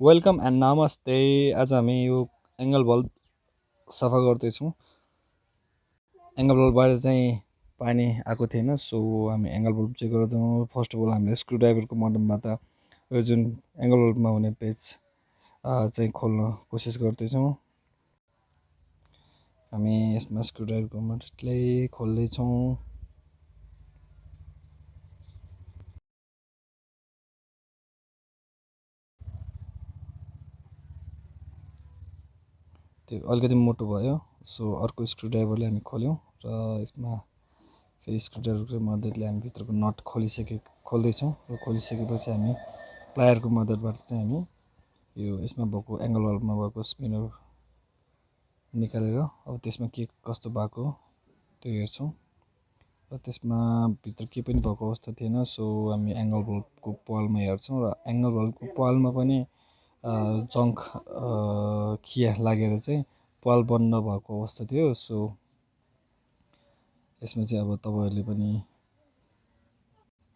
Welcome and नमस्ते। आज हामी यो एङ्गल बल्ब सफा गर्दैछौँ। एङ्गल बल्बबाट चाहिँ पानी आएको थिएन, सो हामी एङ्गल बल्ब चेक गर्दैछौँ। फर्स्ट अफ अल हामीले स्क्रुड्राइभरको मद्दतबाट यो जुन एङ्गल बल्बमा हुने पेज चाहिँ खोल्न कोसिस गर्दैछौँ। हामी यसमा स्क्रुड्राइभरको मद्दतले खोल्दैछौँ। त्यो अलिकति मोटो भयो, सो अर्को स्क्रुड्राइभरले हामी खोल्यौँ र यसमा फेरि स्क्रुड्राइभरको मद्दतले हामी भित्रको नट खोल्दैछौँ र खोलिसकेपछि हामी प्लायरको मद्दतबाट चाहिँ हामी यो यसमा भएको एङ्गल बल्बमा भएको स्पिनर निकालेर अब त्यसमा के कस्तो भएको त्यो हेर्छौँ र त्यसमा भित्र केही पनि भएको अवस्था थिएन, सो हामी एङ्गल बल्बको पालमा हेर्छौँ र एङ्गल बल्बको पालमा पनि जङ्क खिया लागेर चाहिँ पाल बन्द भएको अवस्था थियो। सो यसमा चाहिँ अब तपाईँहरूले पनि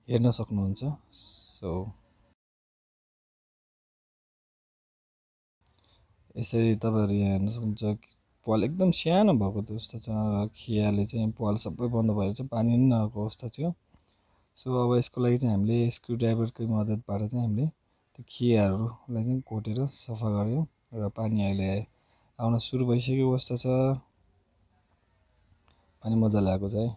हेर्न सक्नुहुन्छ। सो यसरी तपाईँहरू यहाँ हेर्न सक्नुहुन्छ कि पाल एकदम सानो भएको जस्तो छ र खियाले चाहिँ पाल सबै बन्द भएर चाहिँ पानी पनि नआएको अवस्था थियो। सो अब यसको लागि चाहिँ हामीले स्क्रुड्राइभरकै मद्दतबाट चाहिँ हामीले त्यो खियाहरूलाई चाहिँ कोटेर सफा गऱ्यौँ र पानी अहिले आउन सुरु भइसकेको अवस्था छ। पानी मजाले आएको छ है।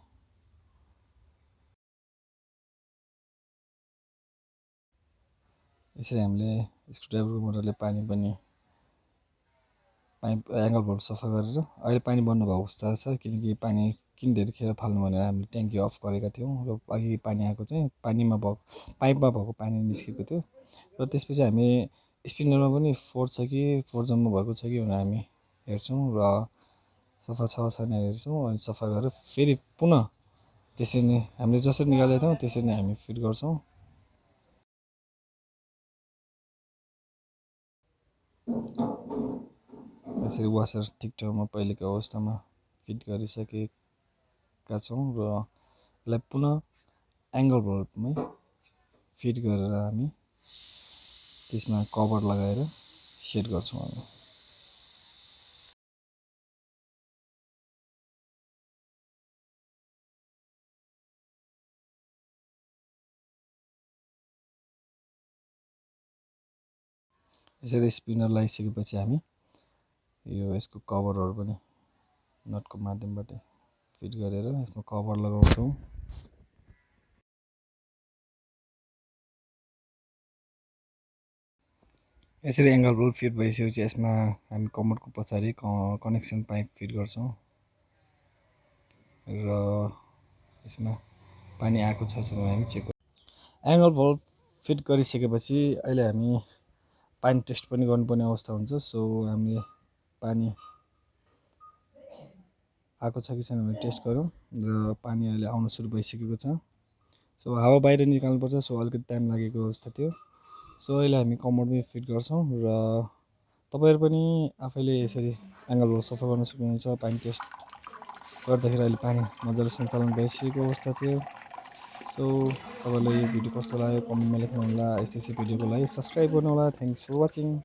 यसरी हामीले स्क्रुड्राइभरको मद्दतले पानी पनि पाइप एङ्गल बल्ब सफा गरेर अहिले पानी बन्द भएको अवस्था छ, किनकि पानी किन धेरैखेर फाल्नु भनेर हामीले ट्याङ्की अफ गरेका थियौँ र अघि पानी आएको चाहिँ पानीमा भएको पाइपमा भएको पानी निस्केको थियो र त्यसपछि हामी स्पिनरमा पनि फोहोर छ कि फोहोर जम्मा भएको छ कि भनेर हामी हेर्छौँ र सफा छ छैन हेर्छौँ। अनि सफा गरेर फेरि पुनः त्यसरी नै हामीले जसरी निकालेका थियौँ त्यसरी नै हामी फिट गर्छौँ। यसरी वासर ठिक ठाउँमा पहिलेको अवस्थामा फिट गरिसकेका छौँ र यसलाई पुनः एङ्गल बल्बमै फिट गरेर हामी त्यसमा कभर लगाएर सेट गर्छौँ हामी। यसरी स्पिनर लगाइसकेपछि हामी यो यसको कभरहरू पनि नटको माध्यमबाट फिट गरेर यसमा कभर लगाउँछौँ। यसरी एङ्गल बल्ब फिट भइसकेपछि यसमा हामी कमोडको पछाडि कनेक्सन पाइप फिट गर्छौँ र यसमा पानी आएको छ भनेर हामी चेक गर्छौँ। एङ्गल बल्ब फिट गरिसकेपछि अहिले हामी पानी टेस्ट पनि गर्नुपर्ने अवस्था हुन्छ। सो हामीले पानी आएको छ कि छैन भने टेस्ट गरौँ र पानी अहिले आउन सुरु भइसकेको छ। सो हावा बाहिर निकाल्नुपर्छ, सो अलिकति टाइम लागेको अवस्था थियो। सो अहिले हामी कमोडमै फिट गर्छौँ र तपाईँहरू पनि आफैले यसरी एङ्गल बल्ब सफा गर्न सक्नुहुन्छ। पानी टेस्ट गर्दाखेरि अहिले पानी मजाले सञ्चालन भइसकेको अवस्था थियो। सो तपाईँलाई यो भिडियो कस्तो लाग्यो कमेन्टमा लेख्नु होला। यस्तै भिडियोको लागि सब्सक्राइब गर्नु होला। Thanks for watching.